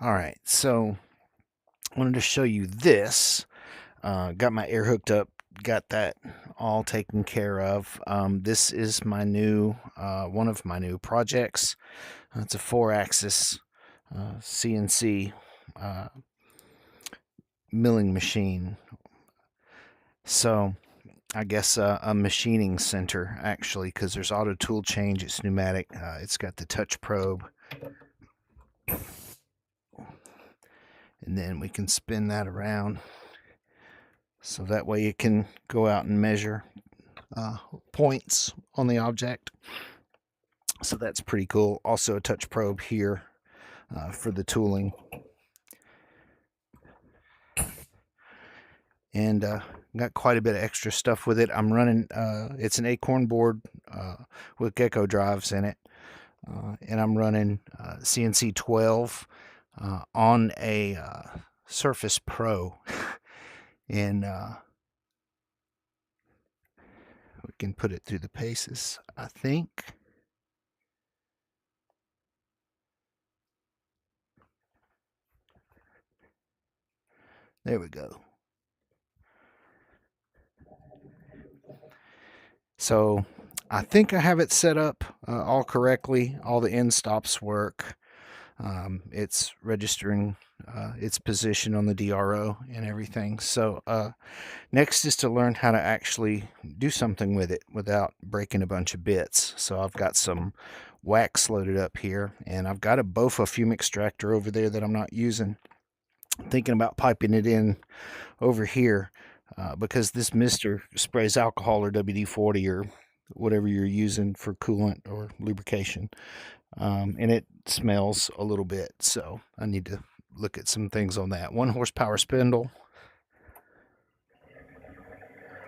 All right, so I wanted to show you this. Got my air hooked up, got that all taken care of. This is my new, one of my new projects. It's a 4-axis CNC uh, milling machine. So I guess a machining center actually, because there's auto tool change. It's pneumatic. It's got the touch probe, and then we can spin that around so that way it can go out and measure points on the object. So that's pretty cool. Also a touch probe here for the tooling. And got quite a bit of extra stuff with it. I'm running, it's an Acorn board with Gecko drives in it. And I'm running CNC 12 on a Surface Pro. And we can put it through the paces, I think. There we go. So I think I have it set up all correctly. All the end stops work. It's registering its position on the DRO and everything. So next is to learn how to actually do something with it without breaking a bunch of bits. So I've got some wax loaded up here, and I've got a BOFA fume extractor over there that I'm not using. I'm thinking about piping it in over here because this mister sprays alcohol or WD-40 or whatever you're using for coolant or lubrication. And it smells a little bit, so I need to look at some things on that. 1 horsepower spindle,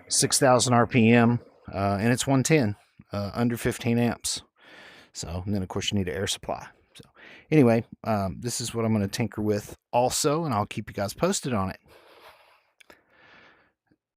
6,000 RPM, and it's 110, under 15 amps. So, and then of course you need an air supply. So anyway, this is what I'm going to tinker with also, and I'll keep you guys posted on it.